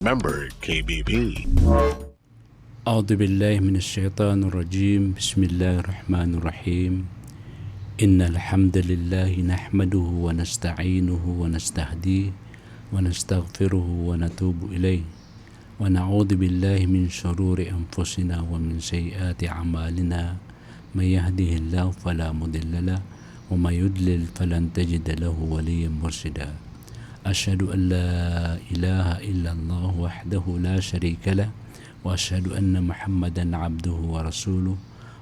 Member KBP. أعوذ بالله من الشيطان الرجيم. بسم الله الرحمن الرحيم. إن الحمد لله نحمده ونستعينه ونستهديه ونستغفره ونتوب إليه ونعوذ بالله من شرور أنفسنا ومن سيئات أعمالنا. من يهده الله فلا مضل له ومن يضلل فلن تجد له وليا مرشدا. أشهد أن لا إله إلا الله وحده لا شريك له وأشهد أن محمدا عبده ورسوله.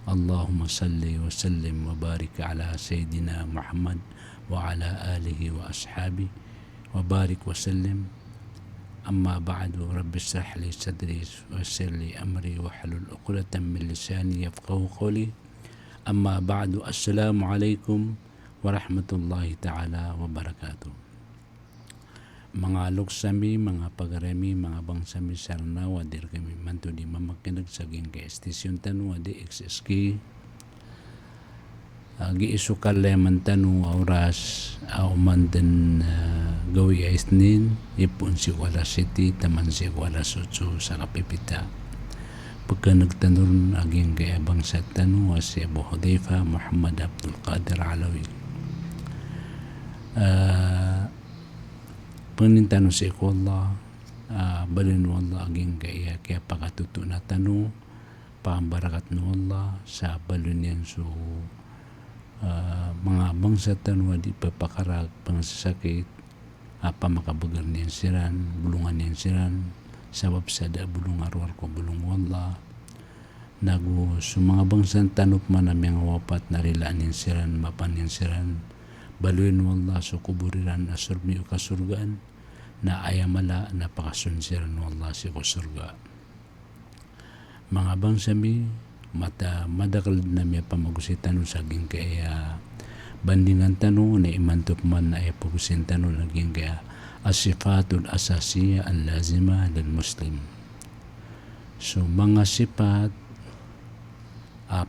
اللهم صل وسلم وبارك على سيدنا محمد وعلى آله وأصحابه وبارك وسلم. أما بعد، رب اشرح لي صدري ويسر لي أمري واحلل عقدة من لساني يفقهوا قولي. أما بعد، السلام عليكم ورحمة الله تعالى وبركاته. Mga luksami, mga pagarami, mga bangsami sarna, wadir kami manto di mamakinag saging ka estisyon tanu, wadi XSK. Gi isukal leman tanu auras, aumandan gawi aisnin, ipun si wala city, taman si wala sutsu sa kapipita. Pagka nagtanurun aging kaya bangsa tanu, si Abu Hudayfa Muhammad Abdul Qadir Alawi. Penintano sa iko Allah, balin mo Allah aging kaya pakatuto na tanu, pambarakat no Allah sa balin yan so mga bangsa tanu di papakarag pangsasakit, pamakabagar niyan siran, bulungan niyan siran, sabab sada bulung arwar ko bulung Allah. Nago so mga bangsa tanop man na mga wapat narilaan niyan siran, mapan niyan siran, baluin mo Allah so kuburiran asurmi o kasurgaan, na ayamala na pakasunsiran mo Allah si kusurga. Mga bangsami, madakal na may pamagusitan sa aging kaya bandingan tanong na imantop man na ay pagusin tanong naging kaya asifatul asasiya al-lazima del Muslim. So mga sipat,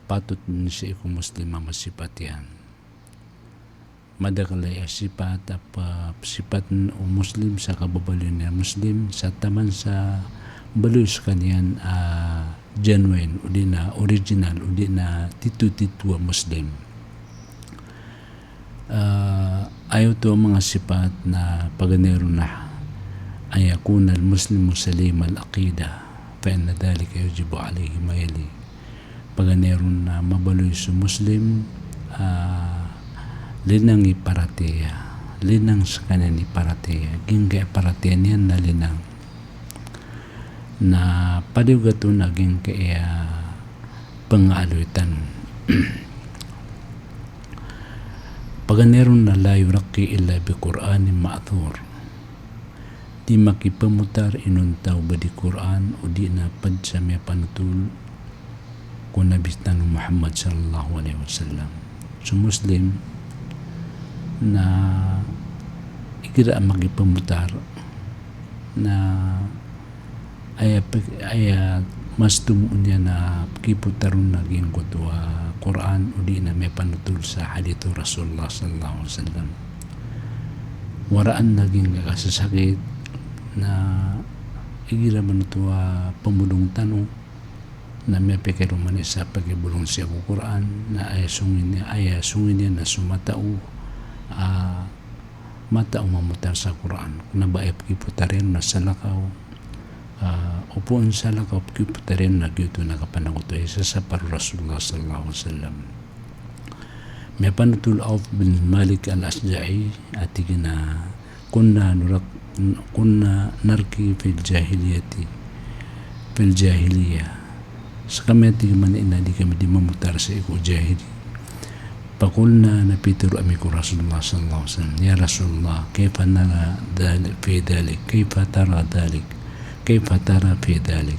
patut siya ikong Muslim ang masipat yan. Madakalay sipat sipat o Muslim sa kababalyon niya Muslim sa taman sa balus kanyan genuine o di na original o di na titu-titu Muslim. Ayaw to mga sipat na paganero na ayakuna al-Muslimu salim al-aqida fa inna dhalika yujibu alayhi mayali. Paganero na mabaloy sa Muslim linang iparateya, linang sa kanan iparateya, gingga iparateya niyan na linang na padiugato naging kaya pangaaluitan. Paganeron na la yuraki illa bi Qur'anin ma'thur, di makipamutar inuntaw ba di Qur'an o di na pad sa may panutul kung nabistan Muhammad sallallahu alaihi wasallam. So Muslim na ikira magipamutar na aya mas tumuon niya na kiputaron naging kutwa Quran o di na may panutul sa hadito Rasulullah sallallahu alaihi wasallam. Waraan naging kasasakit na ikira manutuwa pamulong tanong na may pekeruman isa pagibulong siya ko Quran na aya sungin niya na sumatao mata umamutar sa Quran na baep kiputarin na salakaw upuan salakaw kiputarin na gyuto na kapanaguto isa sa paru Rasulullah sallallahu alaihi wasallam. May panutul Auf bin Malik al-Asja'i at na kunna narki fil jahiliyah sa kami atigiman ina di kami di mamutar sa iko jahili. فقلنا نبيتر أميك رسول الله صلى الله عليه وسلم يا رسول الله كيف نرى ذلك في ذلك كيف ترى ذلك كيف ترى في ذلك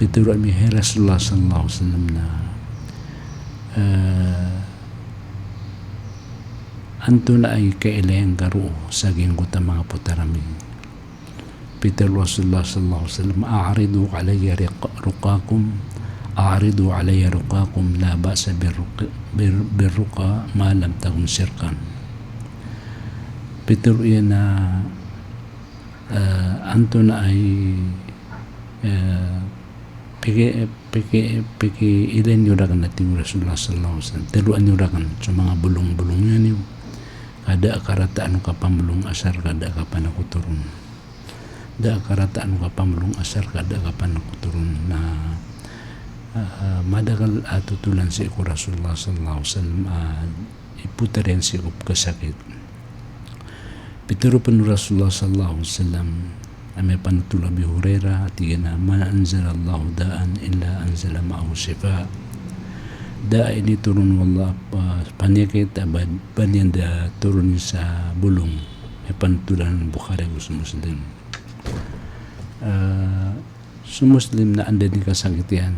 بيتر أمي يا رسول الله صلى الله عليه وسلم أنتم أي كإلين قرؤ ساقين قد mga putarami. بيتر رسول الله صلى الله عليه وسلم أعرضوا علي رقاكم أعرضوا علي رقاكم لا بأس بالرقى ما لم تكن شرقا. Pitur iya na Anton ay piki ilan yurakan natin Rasulullah sallallahu alaihi wasallam teluan yurakan sa mga bulong-bulong yan yung kada karataan ka pamulong asar kada ka pa nakuturun da karataan ka pamulong asar kada ka pa nakuturun na madagal atutulan si ko Rasulullah sallallahu alaihi wasallam iputarin si ko kasakit pituro pa Rasulullah sallallahu alaihi wasallam may panutula bi Hurairah at na ma anzala Allah daan illa anzala ma'ahu shifa da ini turun wallah panyakit abad banyan da turun sa bulong may panutulan Bukhari Muslim sumuslim na anda ni kasakitian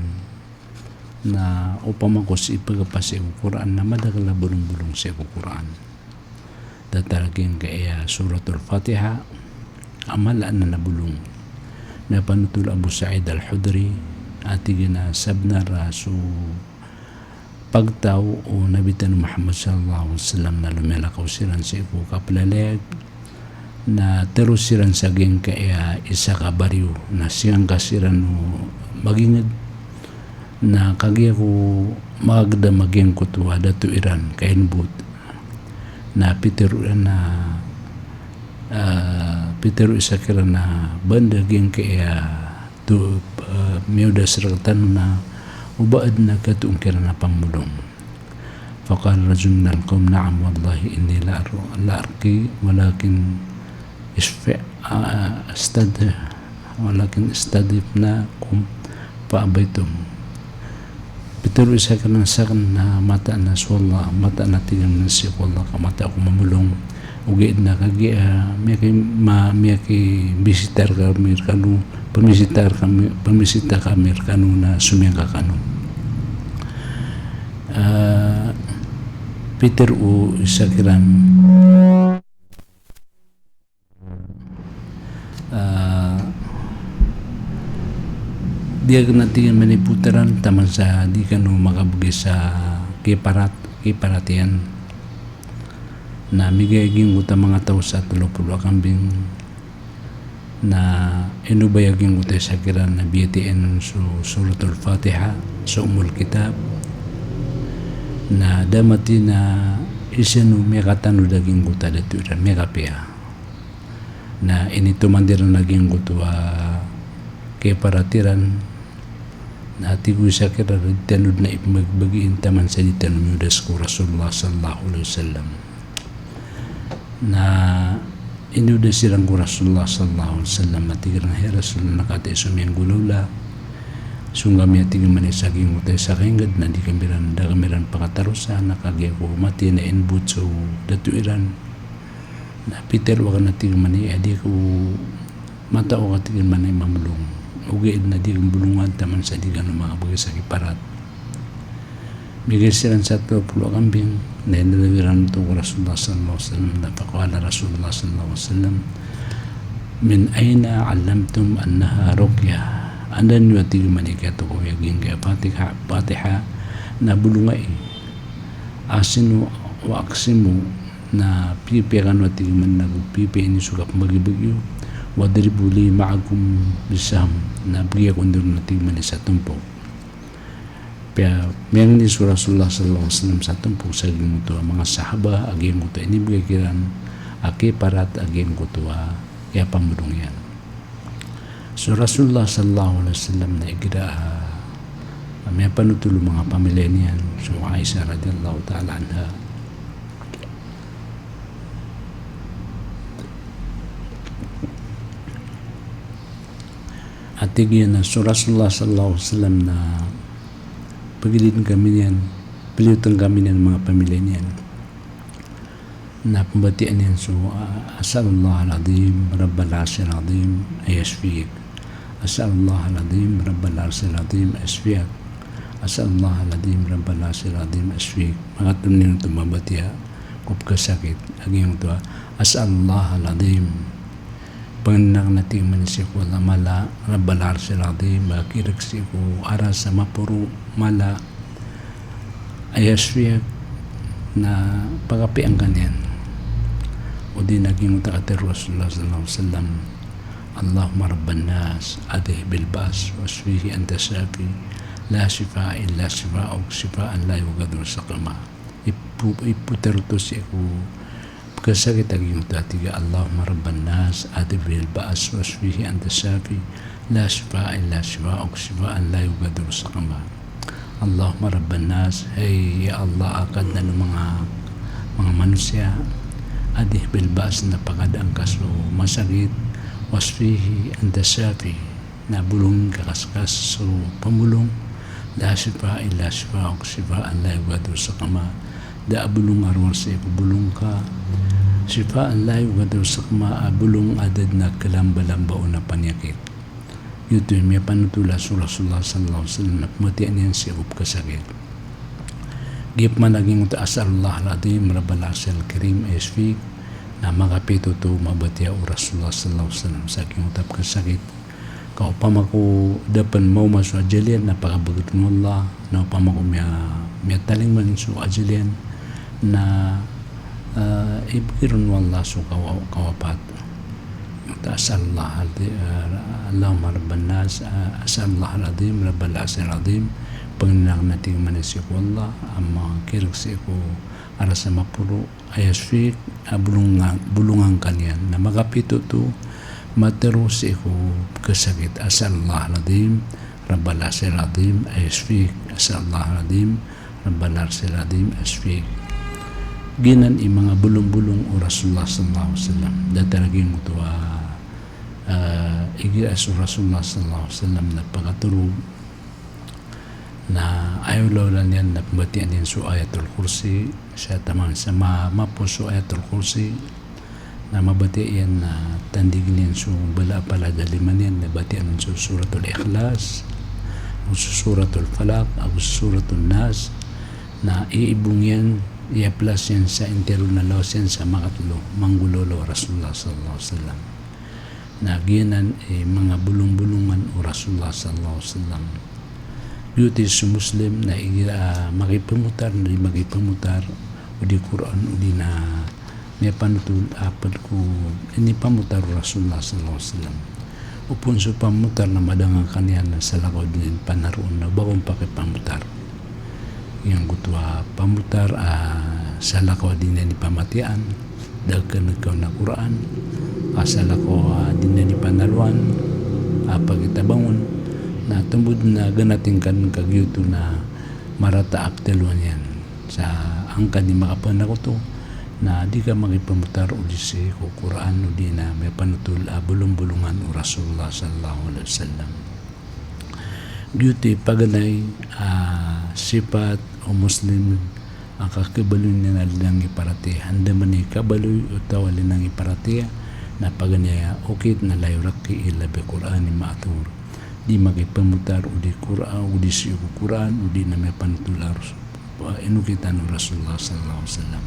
na upama ko si ipagapasi ang Quran na madagala bulong-bulong sa Quran dataragin kaya suratul Fatiha amalaan na nabulong na panutul Abu Sa'id al-Hudri at na sabna raso pagtaw o nabitan Muhammad sallallahu alaihi wasallam na lumelakaw siran sa ipo kaplaleg na terus siran sa geng kaya isa ka baryo na siyang kasiran o magingad na kagya ko magda maging kutuwa dato Iran kainbut na Peter isa kira na banda geng kaya tu miuda seratan na ubaad na katuong kira na pamulong faqala rajulun minal qawm na'am wallahi inni la arki walakin istadifna kum paabaytum Peter isa kira na sakan na mata na swallah mata na tingnan na si wallah ka mata ako mamulong ugit na kagi miyaki bisitar kami kanu permisita kami kanu na sumiyang kanu Peter u isakiran dia kena tingin maniputaran taman sa di kanu makabagi sa kiparatian na migayaging uta mga tao sa 30 kambing na inubayaging uta sa kiran na BTN so suratul Fatiha sa umul kitab na damati na isenu mekatanu daging uta datu ira mekapia na inito mandiran naging utwa kay paratiran na tigu sa kiran tanud na ipagbagiin taman sa ditan mudas ko Rasulullah sallallahu alaihi wasallam na inuda silang ko Rasulullah sallallahu alaihi wasallam matigar na Rasulullah nakati sumiyang gulula sunggami atigang manisaging utay sa kaingad na di kamiran da kamiran pakatarusa nakagya ko mati na inbut so datu Iran na Peter waka natigang mani adi ko mata o katigang mani mamulong ugaid na di bulungan taman sa di gano'ng mga bagay sa kiparat bigay silang sa 30 kambing na inalawiran ito ko Rasulullah sallallahu alaihi wasallam na pakuhala Rasulullah sallallahu alaihi wasallam min ayna alamtum annaha ruqya andan nyo ati manikato ko yaging kaya Fatiha na bulungay asinu wa aksimu na pipiakan ati man nagpipi ini sugap magibagyo wadribu li ma'akum bisam na bigay ko ndir ati man sa tumpo kaya mayang ni Rasulullah sallallahu alaihi wasallam sa tumpo sa aging ito mga sahaba aging ito inibigay kiran aki parat aging ito kaya pamulong yan so Rasulullah sallallahu alaihi wasallam na igira may panutulo mga pamilya niyan so Aisha radhiyallahu ta'ala anha at tigyan na so Rasulullah sallallahu alaihi wasallam na pagilitin kami niyan, pilitan kami niyan mga pamilya niyan. Na pambatian niyan so asalullah al-azim rabbal arsyil azim ayashfiq asalullah al-azim rabbal arsyil azim ayashfiq asalullah al-azim rabbal arsyil azim ayashfiq mga tunin ito mabatiya kup kasakit aging ito asalullah al-azim panganak natin manisip ko na mala rabbal arsyil azim makiraksi ko ara sa mapuro mala ayasfiyak na pagapi ang ganyan o di naging utakate Rasulullah sallallahu alaihi wasallam اللهم رب الناس أذهب البأس واشفيه أنت الشافي لا شفاء إلا شفاءك شفاء لا يغادر سقما. Iputar terus aku kasakit aging tatiga Allahumma rabban nas adhib al-ba's wasfihi anta shafi la shifaa illa shifaa'uk shifaan la yughadiru saqama. Allahumma rabban nas, hey ya Allah, akad na ng mga manusia adhib al-ba's na pagadang kaso masakit wasfihi anta shafi na bulong kakaskas so pamulong la shifaa illa shifaa'uk shifaan la yughadiru saqama. Da bulong arwar sa iku bulong ka shifaan la yughadiru saqama, bulong adad na kalamba-lamba o na panyakit. Yuto may panutula sa Rasulullah sallallahu alaihi wasallam na pamatian yan siya kasakit. Gip man naging as'alullah al-azim rabbal arsyil karim ayasfi na makapito to mabatiya o Rasulullah sallallahu alaihi wasallam sa aking utap kasakit. Kau pamaku dapan mau masuk ajalian na pakabagat mo Allah na pamaku may taling man su ajalian na ibigirun mo Allah su kawapat. As'alullah Allahumma rabban nas as'alullah al-azim rabbal arsyil azim panginang nating manisip Allah amma kirag si ko ara sa mapuro ayasfi bulungan kanyan na magapito to matero si ko kasakit. As'alullah al-azim rabbal arsyil azim ayasfi as'alullah al-azim rabbal arsyil azim ayasfi. Ginan mga bulong-bulong o Rasulullah sallallahu alaihi wasallam dataraging ito igias o Rasulullah sallallahu alaihi wasallam na pagkaturo na ayaw laulan yan na pambatian yan so ayatul kursi siya tamang sa mapo so ayatul kursi na mabatian na tandigin yan so bala pala daliman yan na batian so suratul ikhlas o suratul falak o suratul nas na iibong yan i-plus yan sa intero na laos yan sa makatlo manggulolo Rasulullah sallallahu alaihi wasallam na ginan mga bulong-bulungan o Rasulullah sallallahu alaihi wasallam. Beauty sa Muslim na makipamutar na magipamutar o di Quran o di na may panutul apad ko ini pamutar o Rasulullah sallallahu alaihi wasallam. Upon sa pamutar na madangang kanyan na sa lakod din panaroon na bagong pakipamutar. Yang gutwa pamutar sa lakod din na ni pamatian dagkan nagkaw na Quran asala ko din na ni panaluan pagitabangon na tungod na ganating kan kagyuto na marata apteluan yan sa angkan ni makapan ako to na di ka makipamutar o di si Quran o di na may panutul bulong-bulungan o Rasulullah sallallahu alaihi wasallam. Gyuti paganay sipat o Muslim ang kakabaloy na nalinang iparati handa man ni kabaloy o tawalin ng iparati na paganaya okit na layuraki ilabi Quran ni maatur di magipamutar o di Quran o di siyo Quran o di na may panutular inukitan ng Rasulullah sallallahu alaihi wasallam.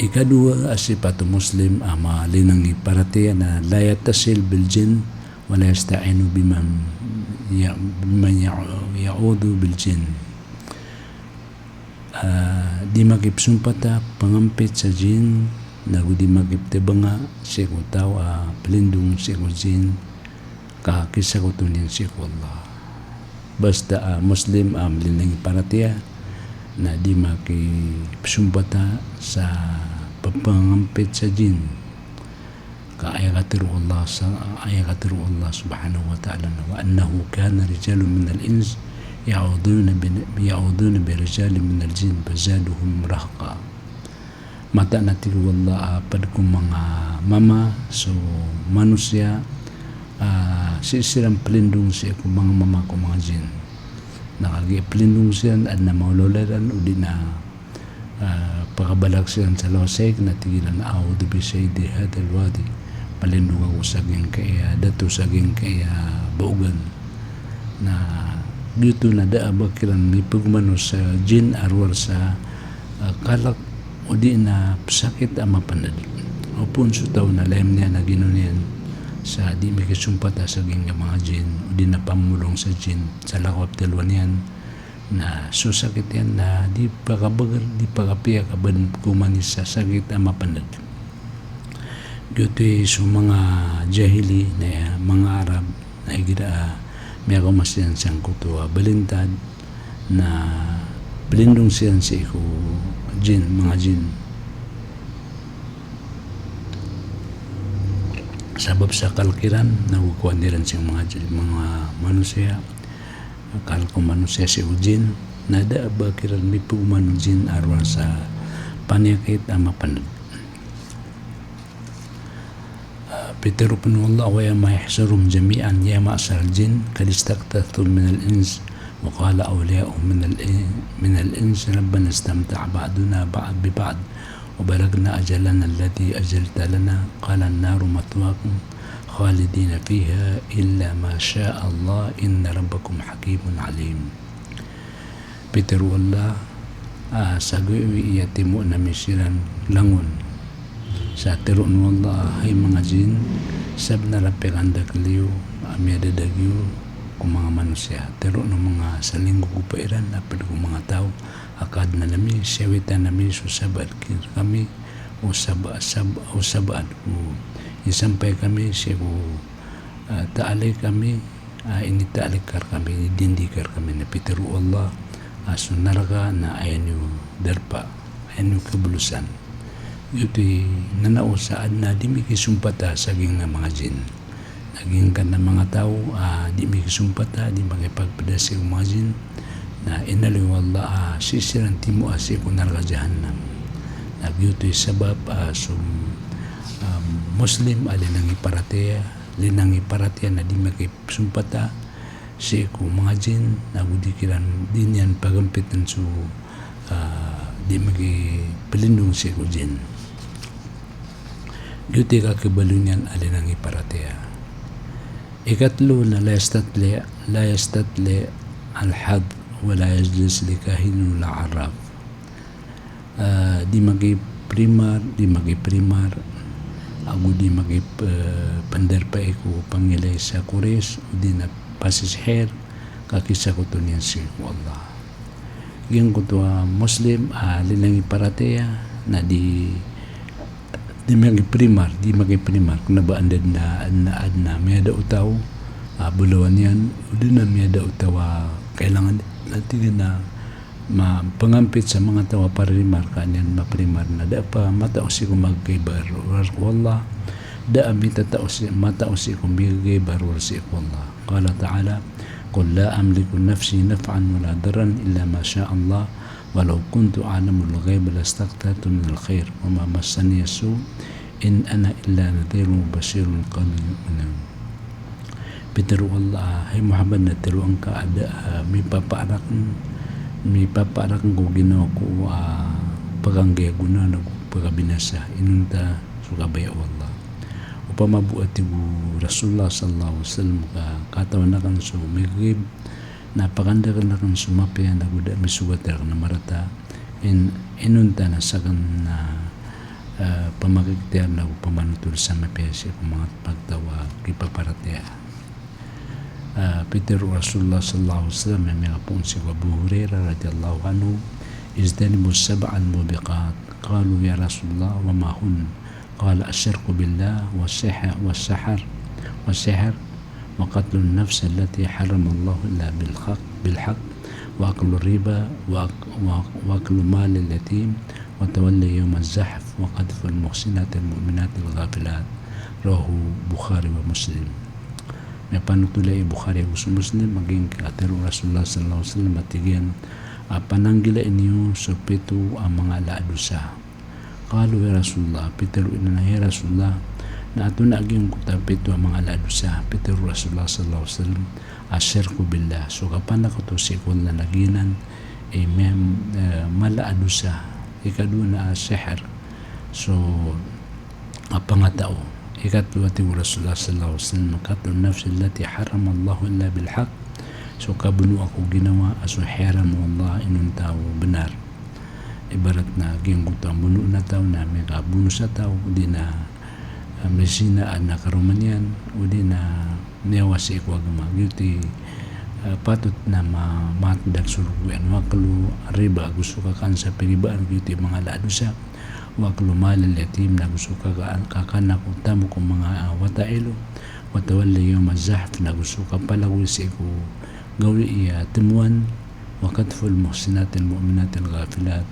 Ikadua asipato Muslim ama linang iparati na layatasil bil jin wala yasta'inu biman ya'udu bil jin. Di magipsumpata pangampit sa jin na di magiptebanga siya ko tao pelindung siya ko jin kakisa ko tunin siya ko Allah. Basta Muslim linang iparatiya na di magipsumpata sa pangampit sa jin ayakatiru Allah subhanahu wa ta'ala wa annahu kana rijalun min al-ins يعوذون برجال من الجن فزادهم رهقا. Mata natin wallah padkong mga mama so manusia sisirang pelindung siya kung mga mama ko mga jin nakagi pelindung siya at na maulolaran o di na pakabalak siya sa losek na tigilan a'udhu bi saydi hadal wadi palindung ako saging kaya dato saging kaya baugan na dito na daabakiran ni pagmano sa jin arwar sa kalak o di na sakit ang mapanad o punso tao na layam niya na ginunian sa di may kasumpata sa mga jin o di na pamulong sa jin sa lakop dalwan yan na susakit yan na di pakabagar di pakapiya kaban kumanis sa sakit ang mapanad. Gyutoy so mga jahili na mga Arab na igida may ako masyan siyang kutuwa balintad na belindong siyan si ko jin, mga jin. Sabab sa kalkiran nakukuha niran siyang mga manusia kalko manusia si ujin nada ba kiran may puman jin arwa sa panyakit ama panad. Pero Allah wa ma yahsurum jami'an ya ma'sar jin kad istaktathu min al-ins wa qala awliya'uhum min al-ins rabbana istamta' ba'duna ba'd bi ba'd wa balagna ajalana alladhi ajalta lana qala an-naru matwaakum khalidina fiha illa ma sha'a Allah inna rabbakum hakimun alim. Pero Allah sagoy iyatimu na misiran langon sa tiro no Allah ay mga jin sab na rapekanda kaliyo amyada dagyo kung mga manusia tiro no mga salinggo kupairan apad kung mga tao akad na nami siyawitan nami susabad kami o sabad ko isampay kami siya ko taalay kami initaalikar kami dindikar kami na pitiro Allah sunarga na ayan yung darpa ayan yung kabulusan ito'y nanao saan na di may kisumpata saging nga mga jin. Naging ka ng mga tao, di may kisumpata, di makipagpadasi ng mga jin, na inaliw Allah, sisiran timo asi kung narga jahannam. Nagyuto'y sabab, Muslim, alinang iparatea na di makisumpata, si kung mga jin, nagudikiran din yan pagampitan so, di magipalindong si kung jin. Yuti ka kibalunyan alinang iparatea. Ikatlo na la yastatli al-had wa la yajlis li kahinun la arab. Di magiprimar ako di magipandarpa ko pangilay sa kuris o di na pasisher kakisa ko to niyan si Allah. Yung ko to Muslim alinang iparatea na di magiprimar kung nabaandad na may da utaw bulawan yan udi na may da utaw kailangan natin na pangampit sa mga tawa parimar kanyan maprimar na da pa matao si kung magkaibar wallah da amita matao si kung magkaibar wal si wallah qala ta'ala qul la amliku nafsi naf'an wala daran illa ma sha Allah walau kuntu a'lamul ghaib lastakthartu min al-khair wa ma massani as-su in ana illa nadhirun basirun qawmin yu'minun. Pero Allah hay Muhammad na tiruan ka ada may papaarak ko ginawa ko paganggaya guna na pagabinasa inunta sugabaya Allah upamabuati ko Rasulullah sallallahu alaihi wasallam katawan na kan so migib napakanda ka na kan sumapya na guda misugatar na marata inunta na sakan na pamakiktiyan na pamanutul sa mapyasi kung mga pagtawa kipaparatea. Peter Rasulullah sallallahu alaihi wasallam may mga pun si Abu Hurairah radhiyallahu anhu izdanibu sab'an mubiqat qalu ya Rasulullah wa ma hun qala asyirku billah wa sihr wa qatlu an-nafs allati harrama Allah illa bil haqq wa aklu riba wa aklu mal al-yatim wa tawalli yawm az-zahf wa qadfu al-muhsinat al-mu'minat al-ghafilat rawahu Bukhari wa Muslim. May panutulay Bukhari wa Muslim maging katero Rasulullah sallallahu alaihi wasallam matigyan pananggila inyo sa pito ang mga laadusa. Qalu ya Rasulullah pitero ina ya Rasulullah na ato na aging kutapito ang mga laadusa. Pitero Rasulullah sallallahu alaihi wasallam asyirku billah so kapan ako to si kung nalaginan malaadusa ikadu na sihr so pangatao ikatlo ati Rasulullah sallallahu alaihi wasallam katlo nafsi allati harama Allah illa bil haqq so kabunu ako ginawa aso haram Allah inun tao benar ibarat na gingguto ang buno na tao na may kabuno sa tao di na mesina na karumanyan o di na niyawa si ikwagama gyuti patut na matdag suruguan wakalu riba gusto ka kan sa peribaan gyuti mga laadusa waklu malil yatim nagusuka kakana ko tamo ko mga watailo watawalli yawm az-zahf nagusuka palawisi ko gawi iya temuan wakatful muhsinatil mu'minatil ghafilat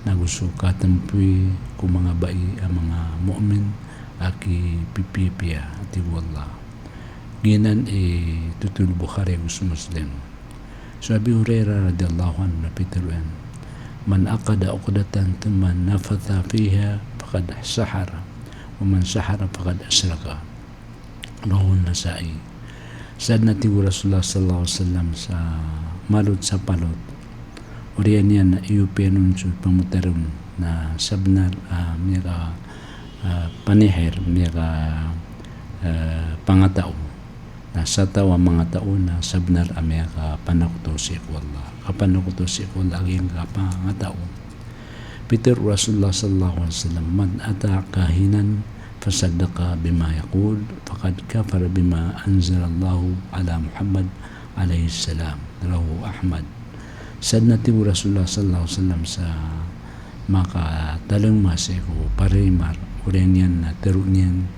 nagusuka tempuy ko mga bai ang mga mu'min aki pipipia ati wallah ginan tutul Bukhari Muslim. So Abi Hurairah radhiyallahu anhu napituan man aqada uqdatan thumma nafatha fiha faqad sahara wa man sahara faqad asraka rawahu Nasa'i. Saad nati Rasulullah sallallahu alaihi wasallam sa malud sa palot uriyan yan na iupianon sa pamutarun na sabnar mira panihir mira pangatao na sa tawa mga tao na sabnar mira panakto si wallah kapanakto si wallah aging pangatao. Peter Rasulullah sallallahu alaihi wasallam man ata kahinan fasaddaqa bima yaqul faqad kafara bima anzalallahu ala Muhammad alaihi salam rawahu Ahmad. Saad nati Rasulullah sallallahu alaihi wasallam sa maka talong masiko parimar urenian na terunian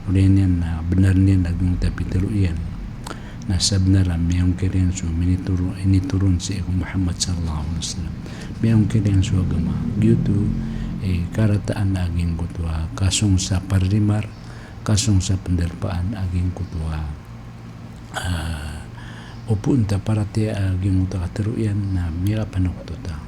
urenian na benar niyan naging tapi teruian na sabnara miyong kirian su initurun si Muhammad sallallahu alaihi wasallam miyong kirian su agama gitu karataan aging kutwa kasong sa parimar kasong sa penderpaan aging kutwa upunta para tiya aging uta kateruyan na mira panuktuta.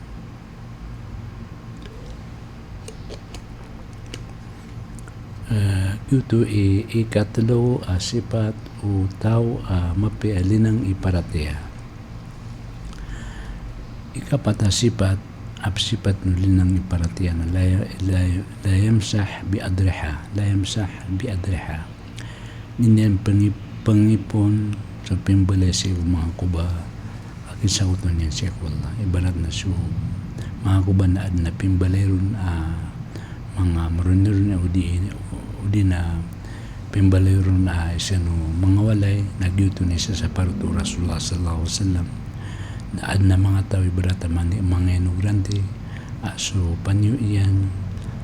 Ito ikatlo sifat o tao mapialinang iparatiya. Ikapat sifat sifat nulinang iparatiya na la yamsah bi adriha ninyan pangipon sa pimbalay sa mga kuba akisagutan niya siya wallah ibarat na su mga kuba na ad na pimbalay ron mga marunir na udi na pimbalay ron isa no mga walay nagyuto niya sa paruto Rasulullah sallallahu alaihi wasallam na ad na mga tao ibarat mga inugrante so panyo iyan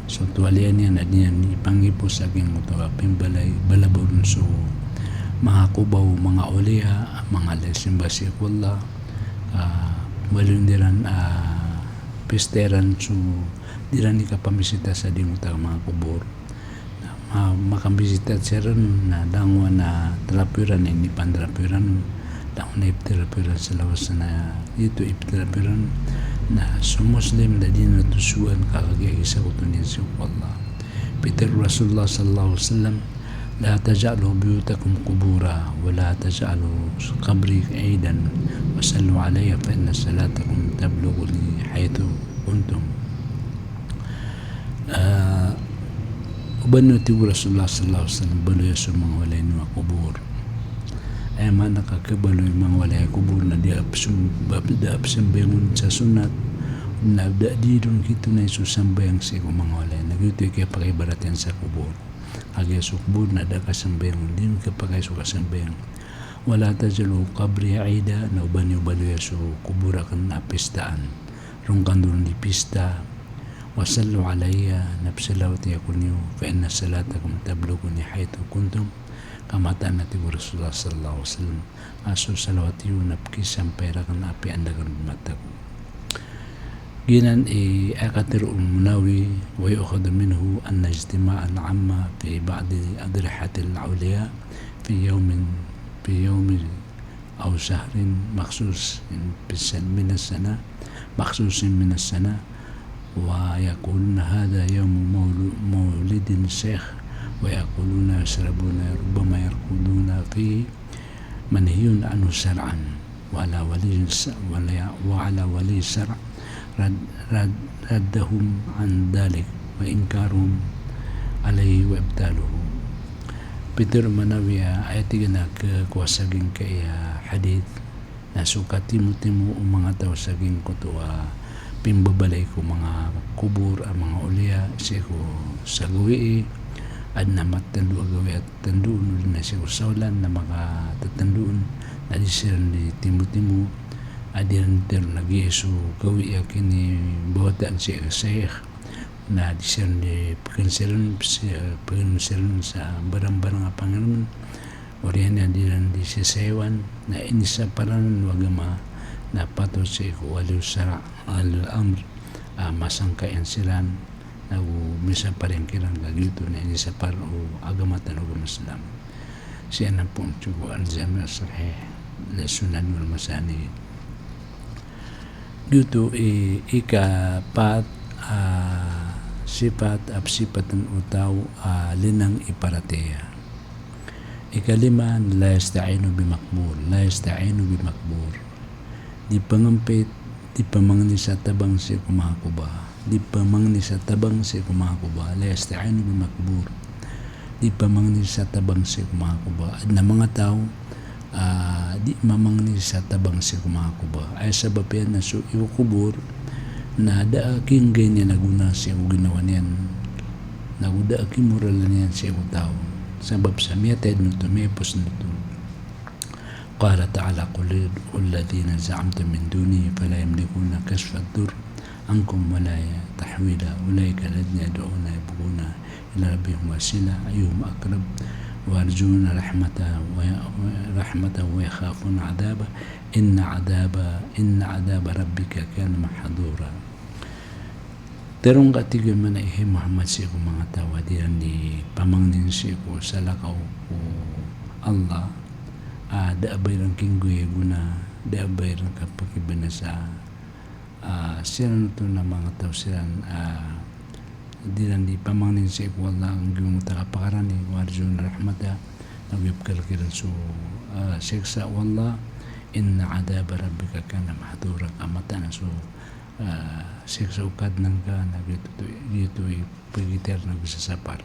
so tuwalian yan ad yan ipangipos aging ito pimbalay balabaw ron so mga kubaw, mga uliha, mga lesimba si wallah walundiran pisteran so diran ikapamisita sa dimuta mga kubor makambisita siya rin na dangwa na terapiran ini pandrapiran dangwa na ipterapiran sa lawas na ito ipterapiran na so Muslim na din natusuan kakagay isa ko ito niya si wallah. Peter Rasulullah sallallahu alaihi wasallam لا تجعلوا بيوتكم قبورا ولا تجعلوا قبري عيدا وصلوا علي فإن صلاتكم تبلغ لي حيث كنتم. وبنوتي رسول الله صلى الله عليه وسلم بلو يسو mga walay mga kubur ay man nakakabalo yung mga walay kubur na di absambayon sa sunat na di doon kito na isusambayang sa mga walay nagyuto kaya pakibaratan sa kubur agay sukbud na da kasambayang din kapagay su kasambayang wala tajalu qabri aida na uban-ubalo su kubura kan apistaan rung kandun di pista wasallu alayya nabsalawat yakunyo fa inna salatakum tabluguni haythu kuntum kamataan natin Rasulullah sallallahu alaihi wasallam aso salawatiyo napki sampai rakan api andagan mataku ginan akatir umunawi wa yu'khadhu minhu anna ijtima'an 'amma fi ba'd adrihatil 'uliya fi yawmin aw shahrin makhsus min as-sana makhsusin min as-sana wa yaquluna hadha yawm mawlidin shaykh wa yaquluna yashrabuna rubbama yarquduna fi manhiyun anhu shar'an wa ala wali shar'a raddahum an dalik wa inkarhum alayhi wa ibtaluhu. Peter manawiya ay tigana kuwasaging kaya hadith na suka timu-timu mga tao saging kutuwa pimbabalay ko mga kubur ang mga ulya siya ko sa gawi at na matandu agawi at tanduun na siya ko saulan na mga tatanduun na di siya ni timu-timu adiran ter nag-Yesu gawi yakin ni bawatan siya ka Sheikh na disyan di pagkansiran sa barang-barang Panginoon orihan na dilan di sisayawan na inisa paran wagama na pato si waliw sara al-amr masangkayan silan na misa paring kirang gagito na inisa paran agamatan o Islam siya na pong tsugo al-Jami' as-Sahih na Sunan wal Masani dito ikapat sifat sifatan utaw linang iparateya. Ikalima, la yasta'inu bimakbur. Di pangampit, di pamangni sa tabang si kumakuba. La yasta'inu bimakbur. Di pamangni sa tabang si kumakuba. At na mga tao, di mamangni sa tabang si kumakuba. Ay sabab yan na so iukubur, na daaking ganyan naguna siya ginawa niyan nagudaaking moral niyan siya tao sabab sa miyatid nuto miyapos nuto qala ta'ala qul alladhina za'amtum min duni fala yamlikuna kashfa ad-dur ankum wala tahwila ulaika alladhina yad'una yabghuna ila rabbihim wasila ayyuhum aqrab warjuna rahmatahu wa yakhafuna 'adaba inna 'adaba rabbika kana mahdura. Terong katiga man ay Muhammad siya ko mga tawa diyan di pamangnin siya ko sa lakaw ko Allah daabay lang kinggoy guna daabay lang kapag sa sila na ito na mga tao sila diyan di pamangnin siya ko Allah ang gumuta kapakarani warjun rahmata nagipkalkiran so siksa Allah inna 'adaba rabbika kana mahdura kamata na so siksa ukad nang ka na dito pagitar na bisasapar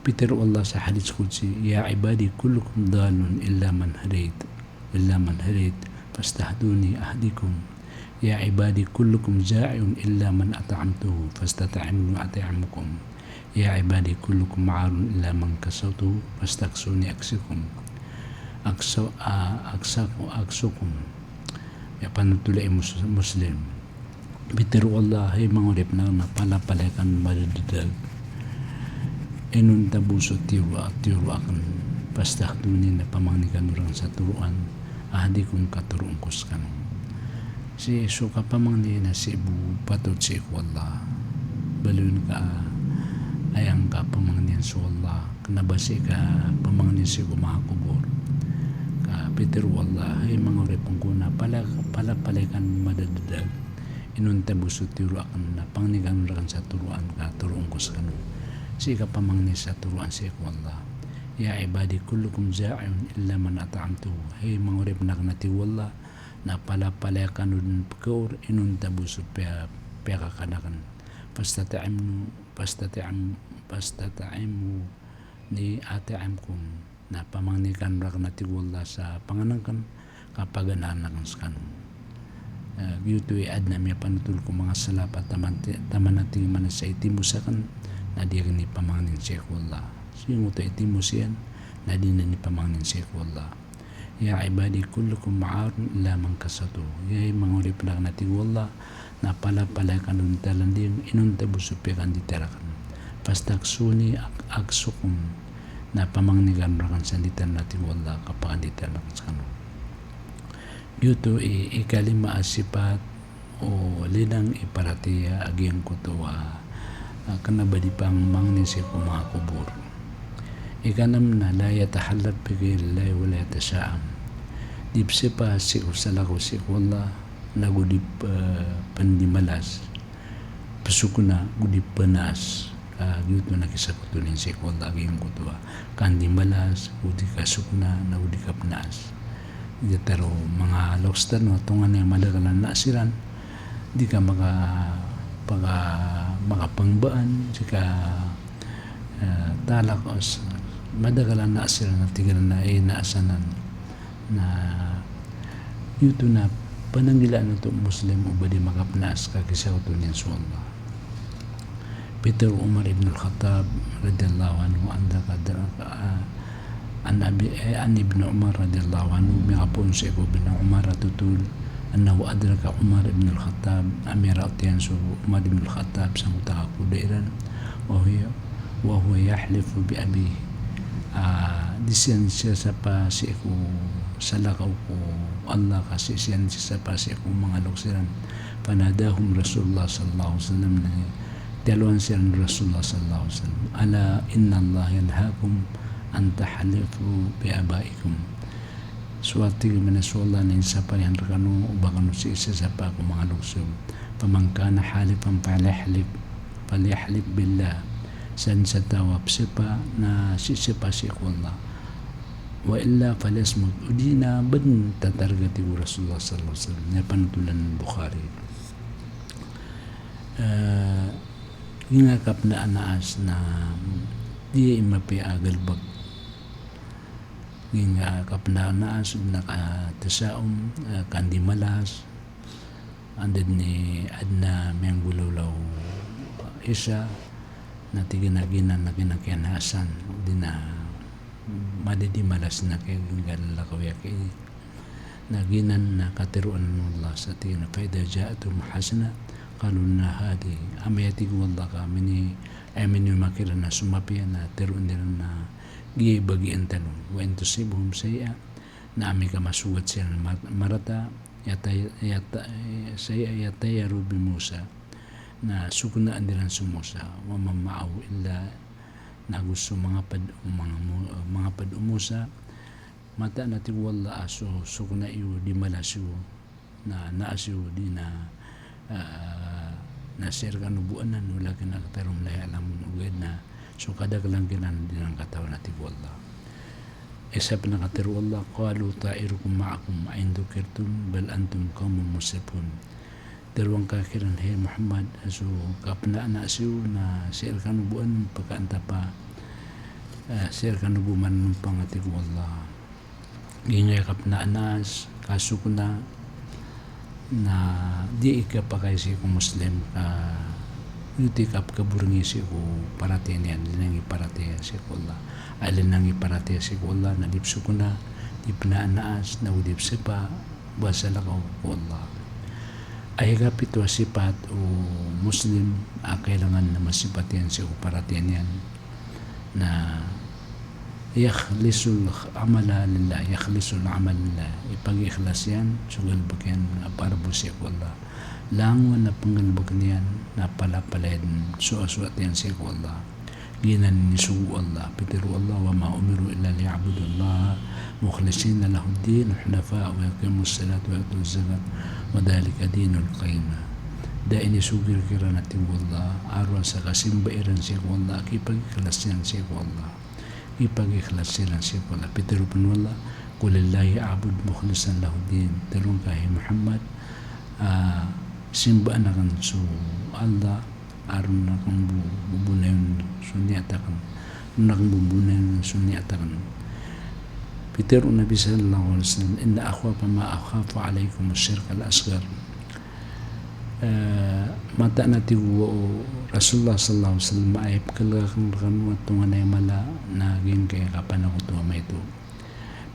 Peter Allah sa hadits qudsi ya ibadi kullukum dalun illa man hadait fastahduni ahdikum ya ibadi kullukum ja'un illa man at'amtuhu fastat'imuni at'amukum ya ibadi kullukum ma'arun illa man kasawtuhu fastaksuni aksikum aksukum ya panutulay muslim Bitiru Allah ay mangurip na mapalapalakan madadadag inun tabuso tiru akan pastahdunin na pamangnikan orang sa turuan ahdi kong katuruan kuskan si suka pamangni na si ibu patut si Allah balun ka ayang ka pamangnian sa Allah kanabasi ka pamangnian si kumakubor ka Bitiru Allah ay mangurip ang kuna palapalakan madadadag inun tabuso tiru akan na pangnikan orang sa turuan ka turuan kuskan si kapamangni sa turuan si Allah ya ibadi kullukum za'un illa man at'amtuhu hey mangurip na kanati wallah na palapalakan nun pagkaur inun tabuso peka kanakan pastataimu ni at'amkum na pamangnikan rak nati wallah sa panganangkan kapaganakan sa kanon gitu adna mi panutul ko mga salapat taman nating man sa itimusakan na di ni pamangnin Sheikh Allah sino to itimusian na di ni pamangnin Sheikh Allah ya ibadi kullukum ma'arun illa man kasatu ya mangurip lang nating wallah na palapalakan nun talanding inun tabusupikan di terakan pastaksuni aksukum na pamangnigan rakan sanditan nating wallah kapag di terakan sa kanon yuto ikalima asipat o linang iparatiya agyang kutuwa kanabadi pang mangnin si kumakubur ikanam na la yatahallab bigayrillahi wa la yatasa'am dipsi pa si usalako si Allah nagudip pandimalas pasukuna gudip panas yuto nakisakutunin si Allah agyang kutuwa kandimalas udi kasukna na udi kapnas pero mga lokstan no tungan yung madagalan na asiran di ka makapangbaan jika talak os madagalan na asiran na tigalan na naasanan na yuto na pananggilaan ito Muslim o ba di makapnas kakisauto niyan sa Allah Peter Umar ibn al-Khattab radiyallahu anhu anda an Ibn Umar radiyallahu anhu miapon sa Ibn Umar tutul annahu adraka Umar ibn al-Khattab amira utiyan su Umar ibn al-Khattab sang utaka kudairan wa huwa yahlifu bi abi disiyan siya sa pa si ko salakaw ko Allah kasi siyan siya sa pa si ko mga luksiran panadahum Rasulullah sallallahu alaihi wasallam na dalwan siya ng Rasulullah sallallahu alaihi wasallam ala inna Allah yanhaakum an tahlifu bi abaikum suwati minasulla na insapa yan kanu ubakanu si isa sa pa ko mga luksyon pamangkana halifan falyahlif billah san sa tawab sipa na sisipa si Allah wa illa falyasmut udina ban tatargati Rasulullah sallallahu alaihi wasallam na panutulan ng Bukhari ngakap na anaas na di mapiagalbag ngakap na anaas nakatasaom kandi malas andin ni adna menggululaw isa na tiginaginan na kinakinasan di na madidi malas na kay galakawya kay naginan na katiruan ng Allah sa tigina faida ja'atum hasana qalu na hadi amayati wallah kami ni amin yung makira na sumapiya na tiruan nila na giye bagi ang tanong wa intusibhum saya na ami ka masugat siya marata yatayaru bi Musa na sukunaan nila sa Musa wa mamaaw illa na gusto mga Musa mata natin wala aso sukuna iyo di malasu na naasiyo di na nasir ka nubuanan wala ka nakatarom lahi alamun ugad na so kadag lang ginan din ang katawan natin wala isap na katiru Allah qalu ta'irukum ma'akum ain dhukirtum bal antum qawmun musrifun dalawang kakiran hey Muhammad so kapna na siyo na sir ka nubuan pagkaanta pa sir ka nubuman ng pangatig Allah ingay kapna anas kasuk na di ikapakay siya kung Muslim yuti kap kaburungi siya ko paratiyan yan linang iparatiya siya ko Allah ay linang iparatiya siya ko Allah na dipso ko na di pinaanaas na udip siya pa basala ko Allah ay kapito sipat o Muslim kailangan na masipatiyan siya ko paratiyan yan na yakhlisul amala lillah yakhlisul amal lillah ipag-ikhlas yan sugal bagyan para po siya ko Allah langon na panggalbag niyan na palapalad suat yan siya ko Allah ginan ni sugu Allah pitiru Allah wa ma umiru illa liya'budu Allah mukhlisina lahu din hunafa wa yaqimu salat wa yatu zakat wa dhalika dinul qayyimah da ini sugir kira natin Allah arwa sa kasimbairan siya ko Allah kipag-ikhlas yan siya ko Allah ipag-ikhlas silang siya ko Allah pitiru panwala kulillahi abud mukhlisan lahu din tarong kahi Muhammad simbaan na kan so Allah aron na kang bubunayon sunyata kan na kang bubunayon sunyata kan pitiru Nabi sallallahu alaihi wasallam inna akhwafa ma akhafu alaykum asyirk al-asghar mata natin Rasulullah sallallahu alaihi wasallam ay pagkalakang tungan ay mala naging kaya kapan ako tuwa ito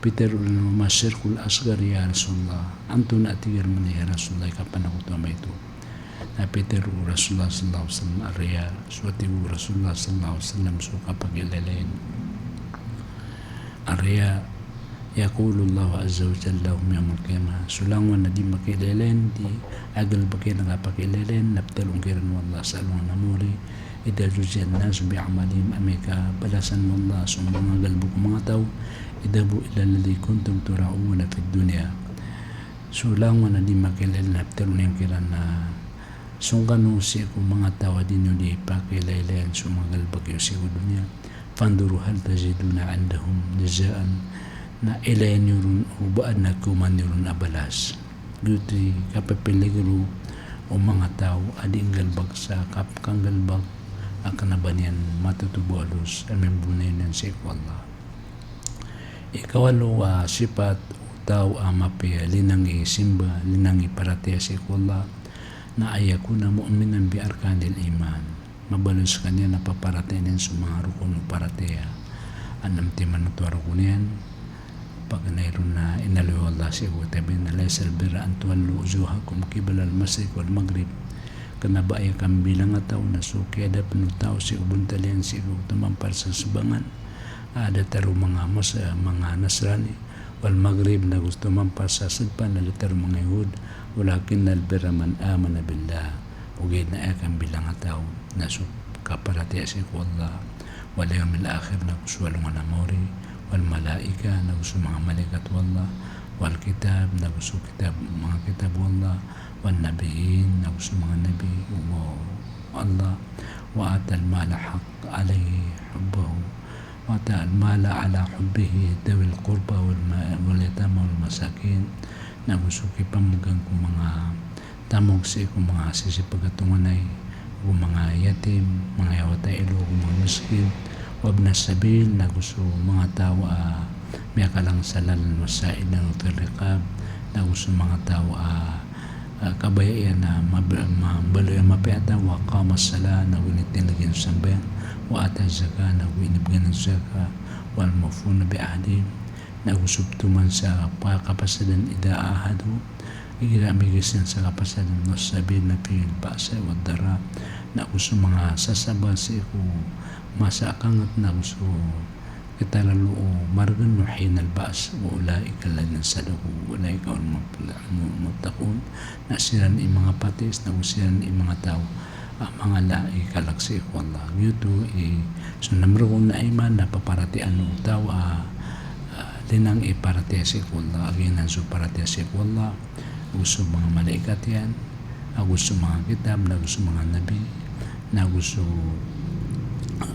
Peter masyirkul asgar ya Rasulullah anto na atigar mo ya Rasulullah kapan ako tuwa ito na Peter Rasulullah sallallahu alaihi wasallam arya suwati Rasulullah sallallahu alaihi wasallam so kapag ilalain arya yaqulu Allah azza wa jalla hum yawm al-qiyamah sulangan na di makilelen di agal bakay na kapakilelen naptalong kiran wallah salong namuli idha juzian nas bi'amalim amika balasan wallah sa mga galbuk mga tao idhabu ilalali kuntum tura'una fid dunya sulangan na di makilelen naptalong yung kiran na sungkano siya kung mga tao din yun di pakilelen sa mga galbuk yung siya dunya fanduru hal tajiduna andahum jazaan na ilayan yun ubaan na kuman yun abalas guti kapapiligro o mga tao ading galbag sa kapkang galbag ang kanabanyan matutubolos ang membunay ng siya Allah ikawalo sipat tao mapi linang isimba linang iparatiya siya Allah na ayakuna mu'minan bi arkanil iman mabalos kanya napaparatiyan sa mga rukun paratiya anam timan ito rukunin pag nairon na inaliwala Allah siya tabi na laysa albirra an tuwallu wujuhakum qibala al-mashriq wal maghrib kana ba ay kang bilang nga tao na suki ada penuh tao si ubuntalian si tumampar sa subangan ada taru mga mga Nasrani wal maghrib na gusto mampar sa sadpan na taru mga Yahud walakin albirra man amana billah ugid na ay kang bilang nga tao na kaparati si Allah wal yawmil akhir na kuswalong namori wal malaika na gusto mga malaikat wallah wal kitab na gusto mga kitab wallah wal nabiyin na gusto mga nabi Allah wa atal mala haq alayhi hubbahu wa atal mala ala hubbihi dawil qurba wal yatama wal masakin na gusto kipamugang kung mga tamog si kung mga sisipagatunganay kung mga yatim mga yawatay ilo kung mga miskin wabna sabil na gusto mga tao may kalang salal masaid ng utirikab na gusto mga tao kabayan na mabaloy mapiata wa kamas sala na winitin lagyan sambayan wa ata zaka na winibgan ng zaka wal mafuna bi ahdim na gusto tuman sa kapasadan ida ahadu igiramigisin sa kapasadan no sabil na pil basa wa dara na gusto mga sasabasi ko masa kangat na gusto kita lalu margan nuhin albas wa ulaika alladhina sadaqu wa ulaika hum muttaqun na siran i mga patis na siran i mga tao mga lai kalaksi ko Allah yuto so namro na iman na paparati anu tao linang iparati si ko Allah aginan so parati si ko Allah gusto mga malaikat yan gusto mga kitab na gusto mga nabi na gusto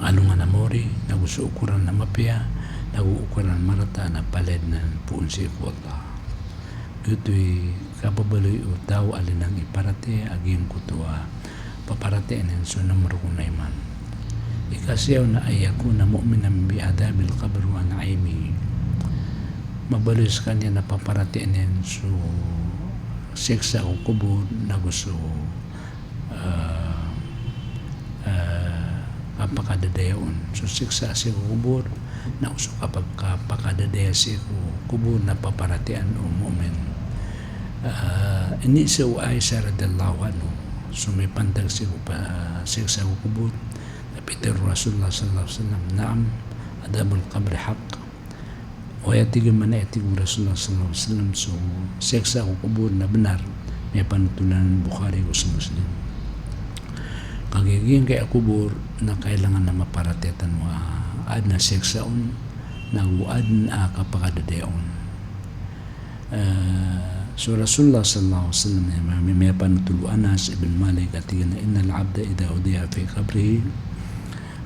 alungan na mori na gusto ukuran na mapia na ukuran marata na paled na puun si Allah ito'y kapabaloy o tao alinang iparate aging kutua paparate na so namro ko na iman ikasiyaw na ayako na mu'minan bi adabil qabr wa naimi mabaloy sa kanya na paparate na so seksa o kubod na gusto kapakadadayaon so siksa si kubur na uso kapag kapakadadaya si kubur na paparatian o mu'min ini sa Aisha radhiyallahu anhu so may pantag si siksa o kubur napitir Rasulullah sallallahu alaihi wasallam naam adabul qabri haq o yatigin man na yatigin Rasulullah sallallahu alaihi wasallam so siksa o kubur na benar may panutulan ng Bukhari o sa Muslim kagiging kaya kubur na kailangan na maparatetan mo ad na seksaon na uad na kapakadadayon so Rasulullah sallallahu alaihi wasallam may panutulu Anas ibn Malik katigan na innal abda idha udiya fi qabrihi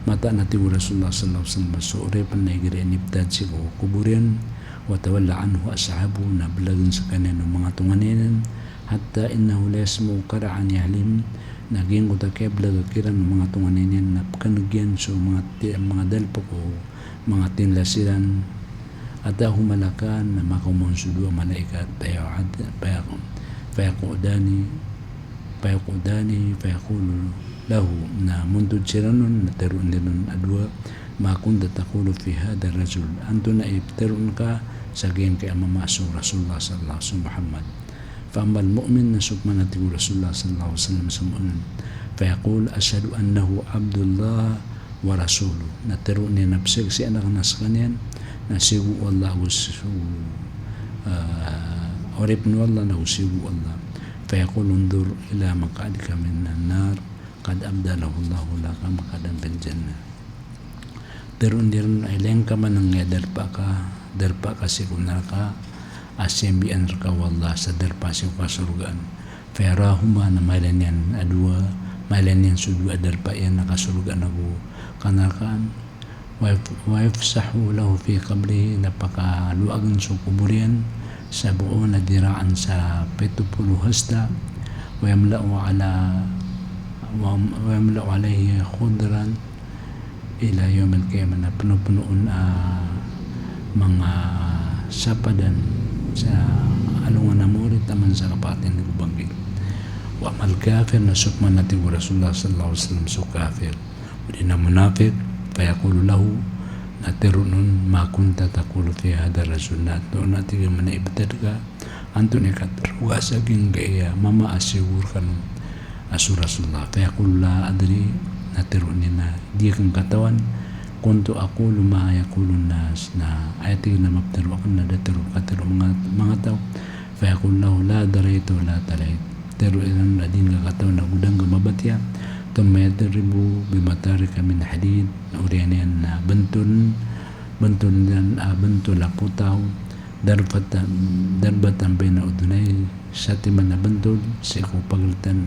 mata nati Rasulullah sallallahu alaihi wasallam so urepan na igiri inibtad si kuburin wa tawalla anhu ashabu na balagan sa kanino mga tunganinan hatta innahu la yasmu qara'an yahlim naging utakebla kiran mga tunganin na kanugyan so mga dalpo ko mga tinlasiran at humalakan na makamonsudo malaikat payakudani payakulu lahu na mundod siranon na terun din adwa makunda takulu fi hada rajul anto na ipterun ka sa gen kay mamaso Rasulullah sallallahu alaihi wasallam Muhammad فأما المؤمن نسوك من نتقول رسول الله صلى الله عليه وسلم سمؤمن فيقول أشهد أنه عبد الله ورسوله نتروني نفسك سيئنا نسخنين نسيبوا الله وربن والله نسيبوا الله فيقول انظر إلى مقعدك من النار قد أبدله الله لك مقعدا في الجنة terun dirun ailen ka manang darpa ka sikunaka asembian raka wallah sadar pasyo kasurgaan ferahuma na mailan yan adua mailan yan sudu adar pa yan nakasurgaan ako kanakaan wa yafsahu lahu fi qabrihi napakaluagan sa kuburian sa buo na diraan sa 70 hasta wa yamla'u alayhi khudran ila yawm al-qiyamah na puno-punoon mga sapadan sa alungan na murit taman sa kapatin ni Kubanggit wa amal kafir na sukman natin wa Rasulullah sallallahu alaihi wasallam so kafir wa din na munafik fayaqulu lahu natirunun ma kunta taqulu fi hadha rasul na to na tiga mana ibtadga antu ne katruasa gingaya mama asigur kan asu rasulullah fa yaqul la adri natirunina dia kan katawan kuntu aqulu ma yaqulun nas na ayati na mabtaru kan nadaru kataru mga tao fa yaqul lahu la daraitu la talait teru ilan ladin katawan na gudang mabatya ثم يضرب بمطارق من حديد أوريانيان بنتون لابوتاو ضربة بين أذني شاتما بنتون سيكو بغلتن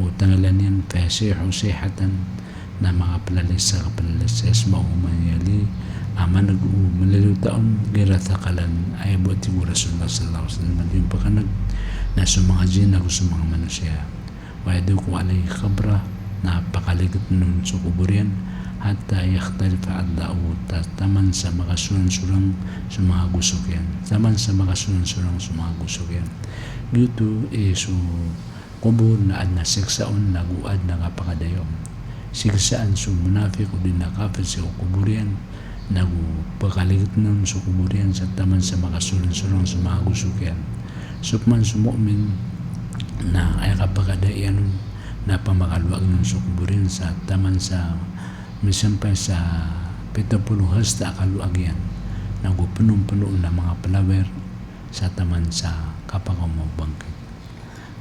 وتنغلانيان فيسيح صيحة نما قبلاليس يسمعه من يلي أمان مللو تاون غير ثقلا أي بوتي رسول الله صلى الله عليه وسلم yung pagkanag na sumangajin ako sa mga manusia ويدوك عليه خبره napakaligot nun sa kuburian hatta yakhtalifa ad-da'u taman sa makasurang-surang sa mga gusok yan taman sa makasurang-surang sa mga gusok yan dito so kubur na ad na siksaon naguad na kapakadayom siksaan sa munafik o din nakapit sa kuburian nagpakaligot nun sa kuburian sa taman sa makasurang-surang sa mga gusok yan supman sa mu'min na ay kapakadayan na pamakaluwag ng sukuburin sa taman sa misampay sa 70 hasta kaluwag yan nagupunong-puno na mga palawer sa taman sa kapakamabangkit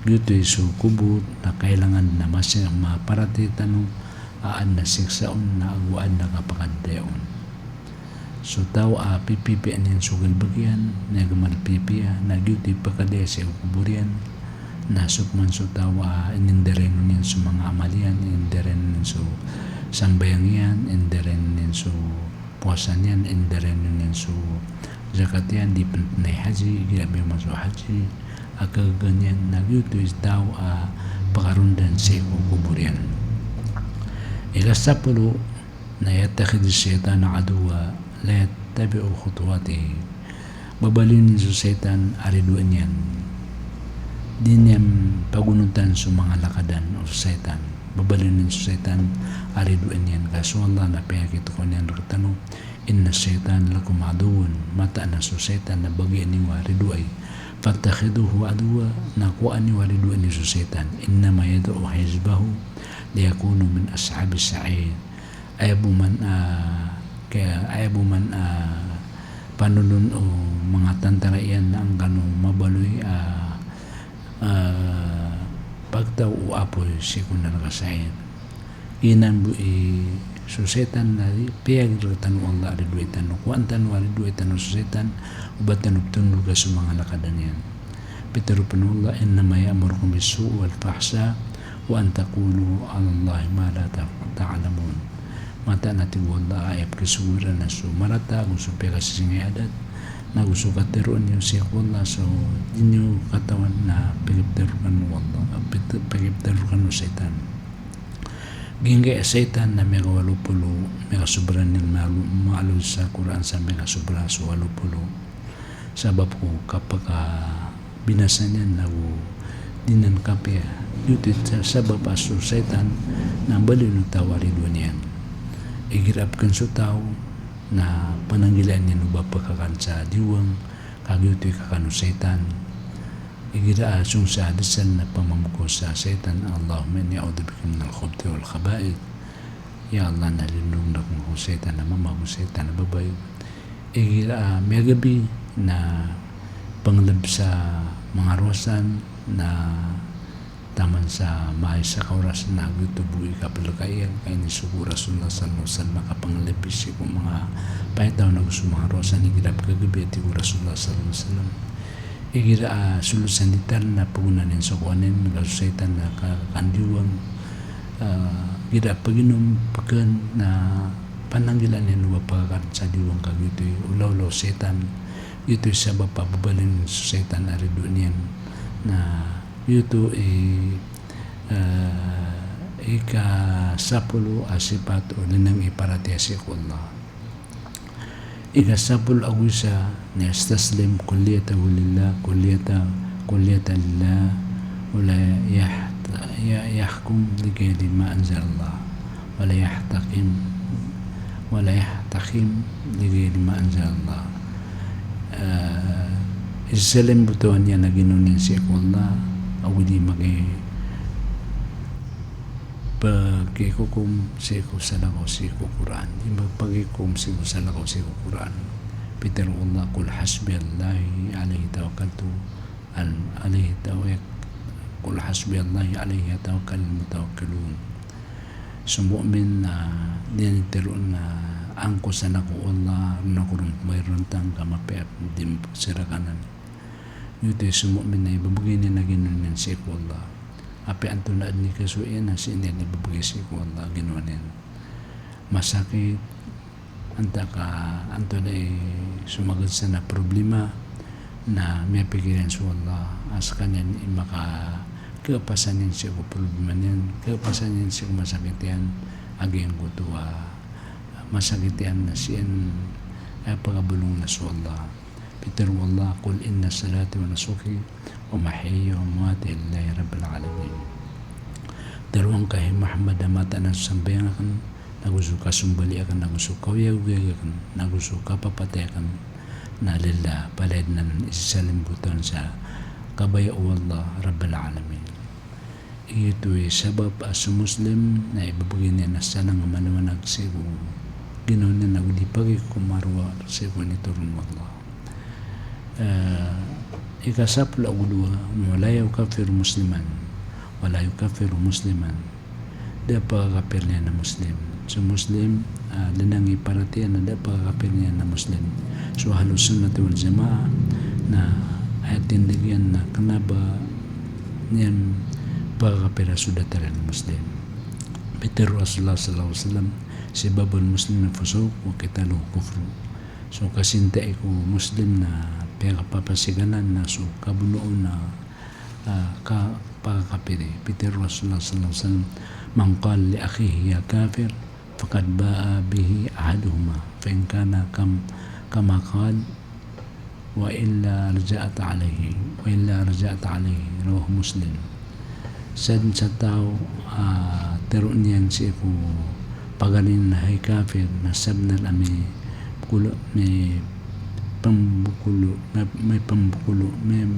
dito so kubot na kailangan na maparatitan ng aan na siksaon na aguan na kapakadayon so tao pipipian yan sugal bagyan nagamal pipia na dito pakadaya sa kuburian nasok man so tawa inderen nin so mga amalian inderen nin so sambayang yan inderen nin so puasan yan inderen nin so zakat yan di panay haji grabe man so haji ganyan nagyuto is daw pakarundan sa kuburian ilasapulo na yattakhid syaitan aduwa la yattabi'u khutuwatihi babalin so syaitan ariduan yan dinyam pagunutan sa mga lakadan o setan babalinin sa setan ariduan yan kaso Allah na payakit ko niyan ragtano inna setan lakum aduun mata na sa setan na bagian ni wariduay fatakhiduhu aduwa nakuan ni wariduan ni sa setan innama yad'u hizbahu liyakunu min ashabi sa'id ayabuman panunun o mga tantarayan ang ganong mabaloy pagtaw o apoy si kunan kasayan inan bu susetan na piyag ratan Allah ari duitan no kuantan wali duitan no susetan ubatan ubtun luga sa mga lakadan yan pitaru panullah innama ya'murukum bis-su'i wal fahsha wa an taqulu 'ala Allahi ma la ta'lamun mata natin wallah ayap kasuran na sumarata kung supaya kasi adat na gusto katiruan yung siya wallah so inyo katawan na pagibdarukan wallah pagibdarukan ng setan gingay setan na mega walupulo mega sobran ng maalun sa Quran sa mega sobra so walupulo sabab ko kapag binasa niya na dinan kapya yutit sa sabab aso setan na baliw ng tawaridwan yan igirap kan so tao na pananggilan niya nuba pagkakan sa diwang kagyuto'y kakano setan igira asong sa adisal na pamamuko sa setan Allahumma inni a'udzubika minal khubuthi wal khaba'ith ya Allah nalindong na kung setan na mamamu setan na babay igira may gabi na panglab sa mga rosan na taman sa maay sa kauras na agitubuhi kapalakayan kaya ni sugo Rasulullah sallallahu alaihi wasallam makapangalipis kung mga pahitaw na gusto mga rosa ni girap kagabi at igo Rasulullah sallallahu alaihi wasallam igira sulusan ditar na pagunanin sa kuanin nagasusetan na kakandiwang girap paginom pagkan na pananggilan niya nuwa pagkakan sa diwang kagito'y ulaw-ulaw setan ito'y sabab pababalin sa setan aridunian na ito ika-10 asipat o linang iparati asikullah ika-10 agusa na istaslim kulliyatahu lillah kulliyata lillah wala yahkum ligayri ma anzalallah wala yahtakim ولا يحتكم لغير ما أنزل الله. السلم بتوان يا نجنون سيك والله أودي مجي pagikukum siku salakaw siku Quran imba pagikum siku salakaw siku Quran Peter Allah kul hasbiyallahi alaihi tawakkaltu alaihi tawakkal kul hasbiyallahi alaihi tawakkal mutawakkilun. So mu'min na dinitiroon na angko sa naku Allah na kurang mayroon tang kamapiap din sirakanan yuto yung mu'min na ibabagay niya na ginunin si Allah api anto na ni kasuin na si hindi ibabagay si Allah ginunin masakit anta ka anto na sumagad sa na problema na may pigilan sa Allah as kanyan maka kepasanin siya ko problema niyan kepasanin siya ko masakit yan aging ko tuwa masakit yan na siyan ay pagabulong na sa Allah Peter wallah kul inna salati wa nasuki wa mahiyya wa mamati lillahi rabbil alamin. Darwang kay Muhammad mata na sambayan akan nagusuka sumbali akan nagusuka uyag akan nagusuka papatay akan na lillah palad nan isalimbutan sa kabaya wallah rabbil alamin. Ito ay sabab as Muslim na ibabagay niya na sana nga manawanag sigo ginoon na nagdipagay kumarwa sigo ni turun wallah. Ikasapul awdua wala yukafir musliman wala yukafir musliman da pagkakapir niya na muslim so muslim linangi paratian na da pagkakapir niya na muslim so halos sunnati wal jamaa na atindigyan na kanaba niyan pagkakapira sudah taran muslim Peter Rasulullah sallallahu alaihi wasallam sibabul muslim fusuq wa qitaluhu kufru so kasinta ko muslim na pagkapapasiganan na so kabunoon na pagkakapiri Peter Rasulullah sallallahu alaihi wasallam man qala li akhihi ya kafir faqad ba'a bihi ahaduhuma fa in kana kama qala wa illa raja'at alayhi rawahu Muslim. Sad sa tao teron niyan si ko paganin na hay kafir na sabnal ami kulo may pambukulo may pambukulo niyan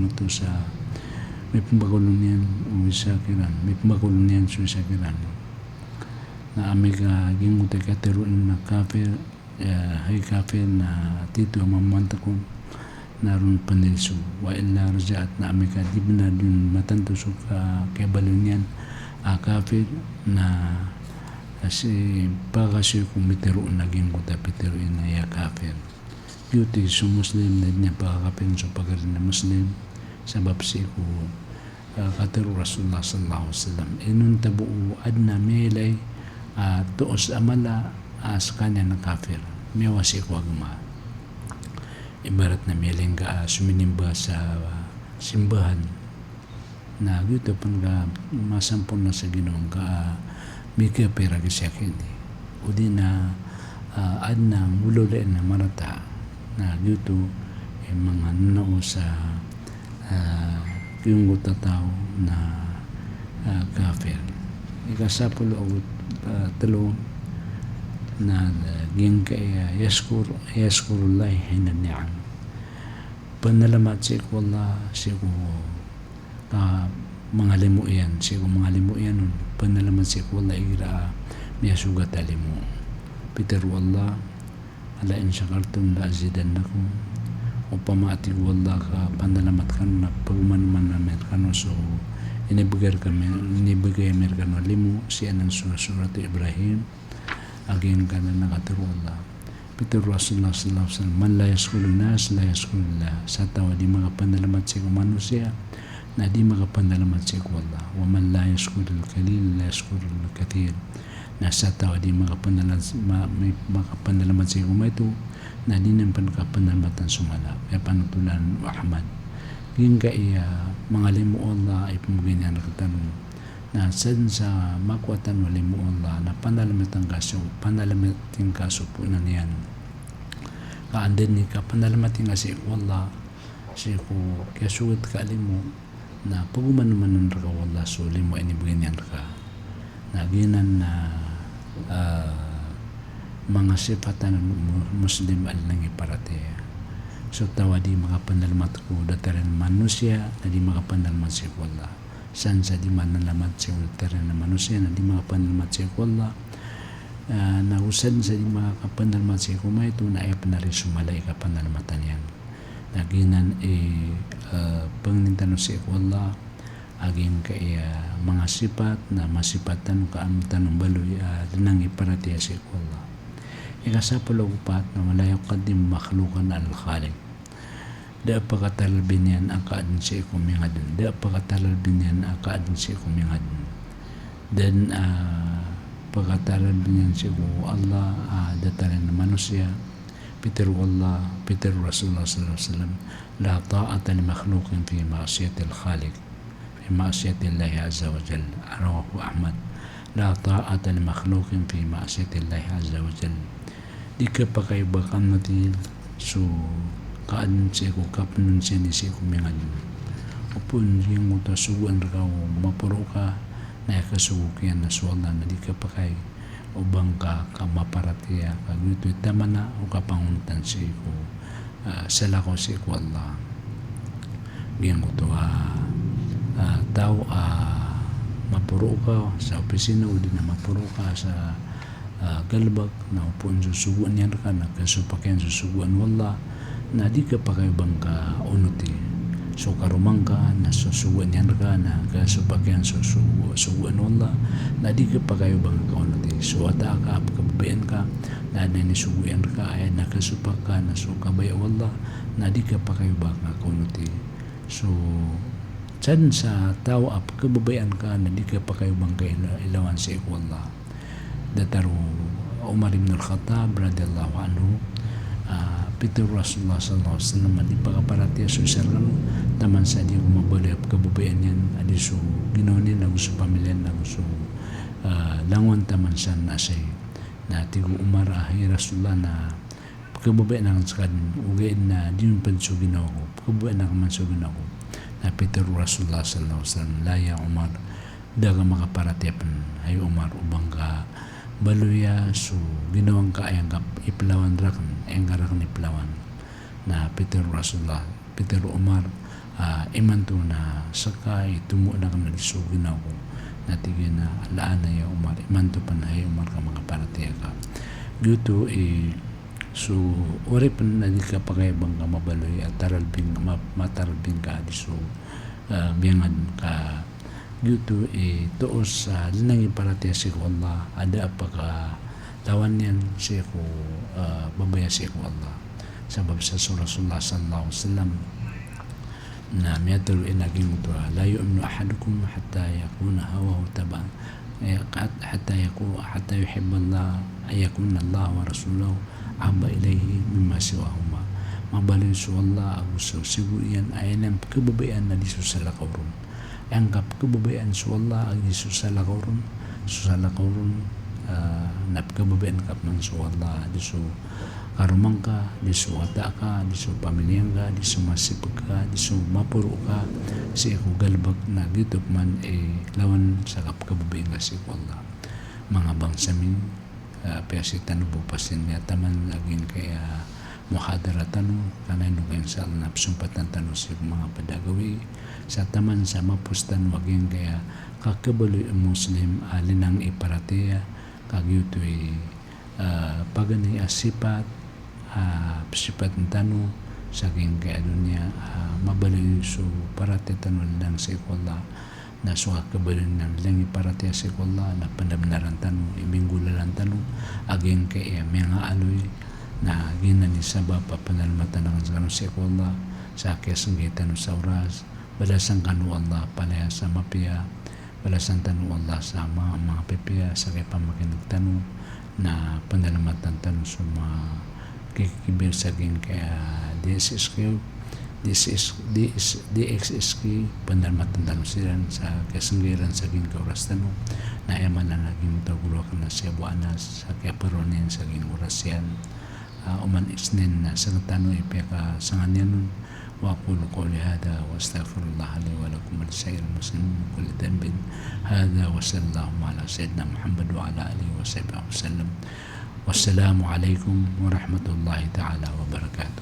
ito sa may pambukulo niyan sa kiran may pambukulo niyan sa kiran na amiga ginguti ka teron na kafir hay kafir na tito mamanta ko naroon panilso wa illa rajaat na amiga di na dun matanto so ka kebalon niyan kafir na kasi pagkasyo kung mitiroon naging kuta pitiroon na ya kafir yuti so muslim na niya pagkakapin so pagarin na muslim sabab si ko katero Rasulullah sallallahu alaihi wasallam inun tabuo adna melay tuos amala sa kanya na kafir mewa si ko agma ibarat na meling ka suminimba sa simbahan na yuto pang ka masampon na sa Ginoong ka mika pera kisyakin udi na adna mulole na marata na yuto mga nao sa yung tao na kafir ikasapulo o talo na ging kaya yaskurullahi hina ni'am panalamat si wallah si ko mga limo yan siya mga limo yan nun panalaman siya wallah igira niya sugat alimu Peter wallah ala in syakartum la azidannakum o pamati wallah ka panalamat kan na pagmanman namin kano so inibigay Amerikano limu siya ng surat Ibrahim aging ka na nakatiro wallah Peter Rasulullah sallallahu alaihi wasallam man la yaskulun nas la yaskulullah sa tawa di makapanalamat siya manusia na di makapandalamat siya wallah wa man la yaskurul kalil la yaskurul kathir na sa tao di makapandalamat siya ito na di nang pankapandalamatan sumala kaya panutulan Ahmad yung kaya mga limu Allah ay pumugin niya nakatanong na san sa makwatan wa limu Allah na pandalamatan kaso po na niyan kaandin ni ka pandalamatin kasi wallah siya ko kaya sugat ka limu na paguman naman ng raka wallah so limo inibigyan niyan raka na ginan na mga sifatan muslim al nangi paratea. So tawadi makapandalmat ko dataran manusia na di makapandalmat si Allah. Sansa di manalamat si dataran na manusia na di makapandalmat si Allah. Na usan sa di makapandalmat si kumay ito na ay panarisumalay kapandalmatan yan. Naginan pangnintanong si Allah aging kaya mga sipat na masipatan kaamtan ng baloy nang iparatea si Allah. Ikasapul upat na malayo kadim makhlukan al-khaliq. Da pagkatalbin yan ang kaadun si kumingadun. Da pagkatalbin yan ang kaadun si kumingadun. Dan pagkatalbin yan si Allah dataran na manusia. Peter Allah, Peter Rasulullah sallallahu alaihi wasallam, la ta'ata li makhluqin fi ma'siyatil khaliq, fi ma'siyatillahi azza wa jalla. Rawahu Ahmad. La ta'ata li makhluqin fi ma'siyatillahi azza wa jalla. Di ka pa kayo bakang natin so kaan siya ko kapanan siya ni siya kumingan. Upun yung mo ta suguan ka o mapuro ka na ikasugo kaya na suwala na di ka pa kayo ubang ka maparatiya ka gito tama na o kapanguntan siya ko sala ko siya ko Allah. Ngayon ko to tao mapuro ka sa opisina o di na mapuro ka sa galbag na upuan susuguan yan ka nagkasupakyan susuguan wala na di ka pa kayo bang ka unuti so karumang ka na susuguan yan ka na kasupakyan susuguan wala na di ka pa kayo bang ka unuti so ata ka kababayan ka na nanisuguan ka ay nakasupak ka na so kabaya wala na di ka pa kayo bang ka unuti so dyan sa tao kababayan ka na di ka pa kayo bang ka ilawan sa ikwala dataru Umar ibn al-Khattab radhiyallahu anhu Peter Rasulullah sallallahu alaihi wasallam di pagkaparatiya so sarang taman sa di umabali kababayan yan adi so ginonin na gusto pamilya na gusto langon taman sa nasay na tigo Umar Rasulullah na kababayan na kan ugain na di yung pansugin ako kababayan na kamansugin ako na Peter Rasulullah sallallahu alaihi wasallam laya Umar daga makaparatiya pan ay Umar ubang ka baluya so ginawang kaayang iplawan rakan ayang rakan iplawan na Peter Rasulullah Peter Umar iman to na sakay tumo na kan so ginaw ko natigin na alaan na ya Umar iman to pan hay Umar ka mga paratiya ka guto so ori pan na di ka pagayabang ka mabaloy at mataralbing ka di so biyangan ka gitu tuos linang iparatiya si Allah ada apakah lawan yan si ko babaya si Allah sabab sa Rasulullah sallallahu alaihi wasallam na miyatul inaging ito la yu'minu ahadukum hatta yakuna hawahu taban hatta yuhibba Allah ay yakuna Allah wa rasuluhu aba ilayhi mimma siwahuma mabalin su Allah aguso sigur yan ayan ang kababayan na diso sa lakawron anggap kebabayaan su Allah agi susala korun napkababayaan kap ng su Allah disu karumang ka disu ata ka disu pamilyang ka disu masipag ka disu mapuro ka si ako galbag na gitop man lawan sa kapkababayaan ka si Allah mga bangsamin piyasitan bupasin niya taman laging kaya muhadaratan kanay nung sa napsumpatan tanong sa mga padagawi sa taman sa mapustan waging kaya kakabaloy Muslim alinang iparatiya kagyutoy pagani asipat sipat ng tanong saging kaya dunya mabaloy so parati tanong lang sa ikola na so kakabaloy ng lang iparatiya sa ikola na pandamnaran tanong ibinggulalan tanong aging kaya mga aloy na ginani sabab papanalmatan ng sa ikola sa kesanggitan sa oras balasan kanu Allah palaya sa mapia balasan tanu Allah sa mga pipiya sa kay pamakinig tanu na pandalamatan tanu sa mga kikibir saging kaya DXSK pandalamatan tanu sila sa kasanggiran saging kauras tanu na eman na naging tagulo ka na siya buanas sa kaya paronin saging oras yan uman isnin na sa tanu ipeka sa ganyan وأقول قولي هذا وأستغفر الله لي ولكم ولسائر المسلمين من كل ذنب هذا وصلى الله على سيدنا محمد وعلى آله وصحبه وسلم. Wassalamu alaikum warahmatullahi ta'ala wabarakatuh.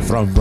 From